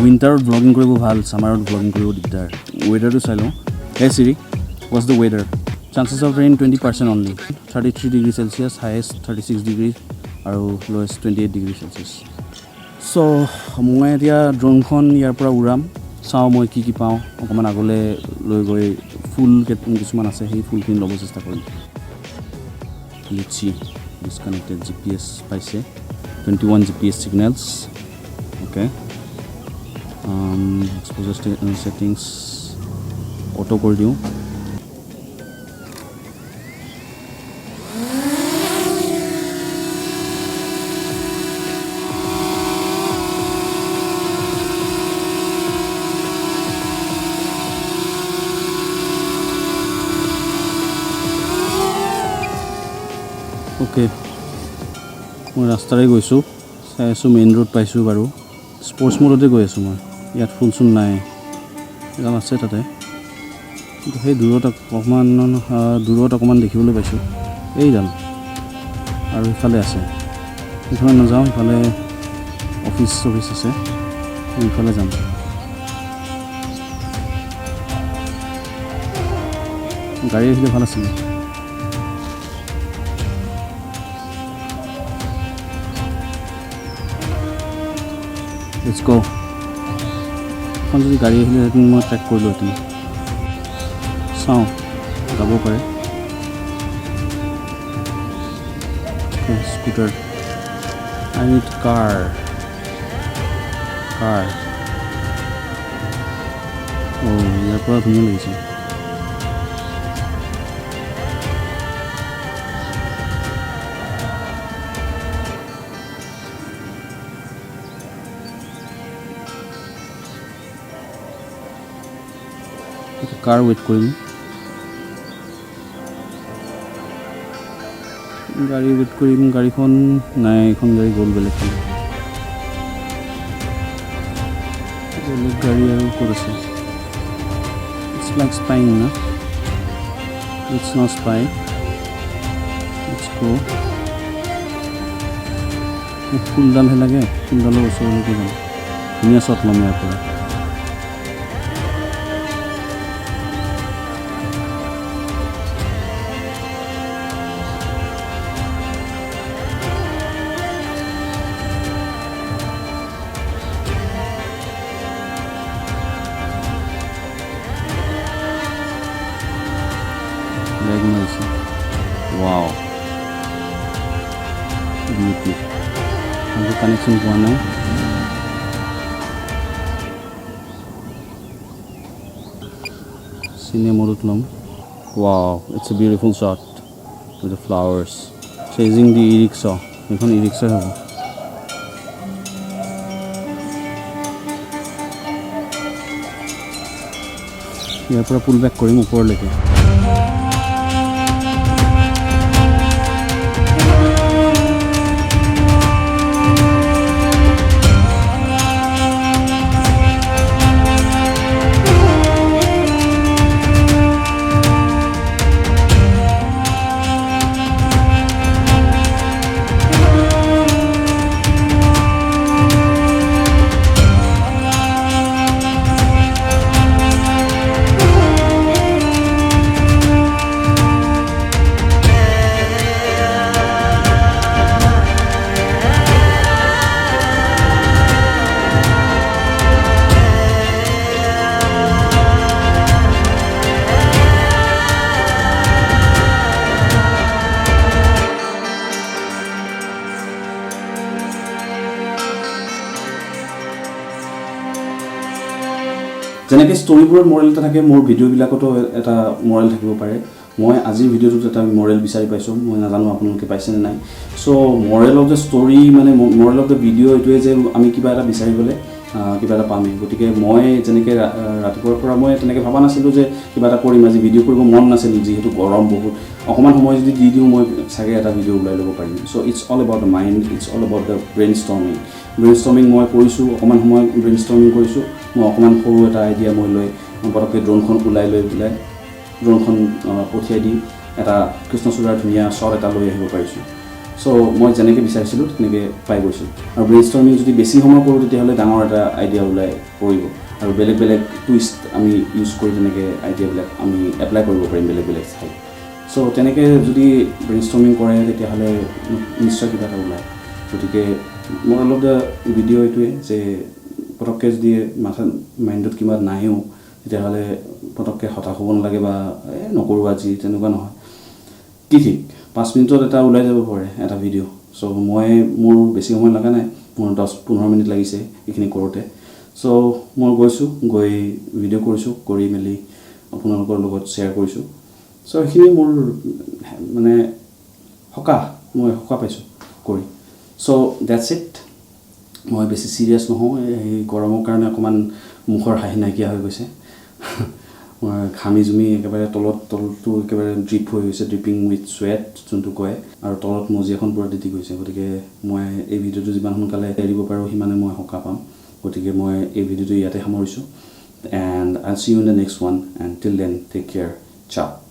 উইণ্টাৰত blogging কৰিব ভাল, ছামাৰত blogging কৰিব দিগদাৰ। ৱেডাৰটো চাই লওঁ। Hey Siri, what's the weather? Chances of rain 20% only. 33 degree Celsius, highest 36 degree আৰু লৱেষ্ট 28 ডিগ্ৰী চেলচিয়াছ। চ' মই এতিয়া ড্ৰোনখন ইয়াৰ পৰা উৰাম, চাওঁ মই কি কি পাওঁ। অকণমান আগলৈ লৈ গৈ ফুল কিছুমান আছে, সেই ফুলখিনি ল'ব চেষ্টা কৰিম। লিচি ডিছকানেক্টেড, GPS পাইছে, 21 GPS signals. Okay, exposure settings auto কৰি দিওঁ। অ'কে, মই ৰাস্তাৰে গৈছোঁ, চাই আছোঁ মেইন ৰোড পাইছোঁ বাৰু। স্পৰ্টছ মোডতে গৈ আছোঁ মই, ইয়াত ফুল চুল নাই, এডাল আছে তাতে, কিন্তু সেই দূৰত অকণমান দেখিবলৈ পাইছোঁ এইডাল, আৰু ইফালে আছে। সেইফালে নাযাওঁ, ইফালে অফিচ আছে, মই ইফালে যাম। গাড়ী আহিলে ভাল আছিলে। লেটছ গ'। এখন যদি গাড়ী আহিলে হেঁতেন মই ট্ৰেক কৰিলোঁ হেঁতেন। চাওঁ, যাব পাৰে। স্কুটাৰ, আই নিড কাৰ। ইয়াৰ পৰা ধুনীয়া লাগিছে। কাৰ ৱেইট কৰিম, গাড়ীখন নাই, এখন গাড়ী গ'ল বেলেগ গাড়ী আৰু ক'ত আছে? ইটছ লাইক স্পাইং না, ইটছ নট স্পাই। ইটছ গ'। ফুলডালহে লাগে, ফুলডালৰ ওচৰলৈকে যাম। ধুনীয়া শ্বট ল'ম ইয়াৰ পৰা। Wow, beauty. আজি কানেকশ্যন পোৱা নাই। চিনেমা ল'ম। Wow, it's a beautiful shot with the flowers chasing the e rickshaw. এইখন ই ৰিক্সাই হ'ব। ইয়াৰ পৰা পুল বেক কৰিম ওপৰলৈকে। যেনেকৈ ষ্টৰিবোৰত মৰেল এটা থাকে, মোৰ ভিডিঅ'বিলাকতো এটা মৰেল থাকিব পাৰে। মই আজিৰ ভিডিঅ'টোত এটা মৰেল বিচাৰি পাইছোঁ, মই নাজানো আপোনালোকে পাইছেনে নাই। চ' মৰেল অফ দ্য ষ্টৰি মানে মৰেল অফ দ্য ভিডিঅ' এইটোৱে যে আমি কিবা এটা বিচাৰি গ'লে কিবা এটা পামেই। গতিকে মই যেনেকৈ ৰাতিপুৱাৰ পৰা মই তেনেকৈ ভবা নাছিলোঁ যে কিবা এটা কৰিম, আজি ভিডিঅ' কৰিব মন নাছিল, যিহেতু গৰম বহুত। অকণমান সময় যদি দি দিওঁ মই চাগে এটা ভিডিঅ' ওলাই ল'ব পাৰিম। So' it's all about the mind, it's all about the brainstorming মই কৰিছোঁ, অকণমান সময় ব্ৰেইন ষ্টৰ্মিং কৰিছোঁ। মই অকণমান সৰু এটা আইডিয়া মই লৈ পটককৈ ড্ৰোনখন ওলাই লৈ পেলাই ড্ৰোনখন পঠিয়াই দি এটা কৃষ্ণচূড়াৰ ধুনীয়া শ্বট এটা লৈ আহিব পাৰিছোঁ। চ' মই যেনেকৈ বিচাৰিছিলোঁ তেনেকৈ পাই গৈছোঁ আৰু ব্ৰেইন ষ্টৰ্মিং যদি বেছি সময় কৰোঁ তেতিয়াহ'লে ডাঙৰ এটা আইডিয়া ওলাই পৰিব আৰু বেলেগ বেলেগ টুইষ্ট আমি ইউজ কৰি তেনেকৈ আইডিয়াবিলাক আমি এপ্লাই কৰিব পাৰিম বেলেগ বেলেগ ঠাইত চ' তেনেকৈ যদি ব্ৰেইন ষ্টৰ্মিং কৰে তেতিয়াহ'লে নিশ্চয় কিবা এটা ওলায় গতিকে মোৰ অলপ ভিডিঅ' এইটোৱে যে পটককৈ যদি মাইণ্ডত কিবা নাহেও তেতিয়াহ'লে পটককৈ হতাশ হ'ব নালাগে বা নকৰোঁ আজি তেনেকুৱা নহয় কি ঠিক 5 মিনিটত এটা ওলাই যাব পাৰে এটা ভিডিঅ' চ' মোৰ বেছি সময় লগা নাই মোৰ 10-15 মিনিট লাগিছে এইখিনি কৰোঁতে চ' মই গৈছোঁ গৈ ভিডিঅ' কৰিছোঁ কৰি মেলি আপোনালোকৰ লগত শ্বেয়াৰ কৰিছোঁ চ' এইখিনি মোৰ মানে মই সকাহ পাইছোঁ কৰি চ' ডেটছ ইট মই বেছি চিৰিয়াছ নহওঁ এই গৰমৰ কাৰণে অকণমান মুখৰ হাঁহি নাইকিয়া হৈ গৈছে মই ঘামি জুমি একেবাৰে তলটো একেবাৰে ড্ৰিপ হৈ গৈছে ড্ৰিপিং উইথ চুৱেট যোনটো কয় আৰু তলত মজি এখন পূৰা তিতি গৈছে গতিকে মই এই ভিডিঅ'টো যিমান সোনকালে এৰিব পাৰোঁ সিমানে মই সকাহ পাম গতিকে মই এই ভিডিঅ'টো ইয়াতে সামৰিছোঁ and I'll see you in the next one and till then take care চাও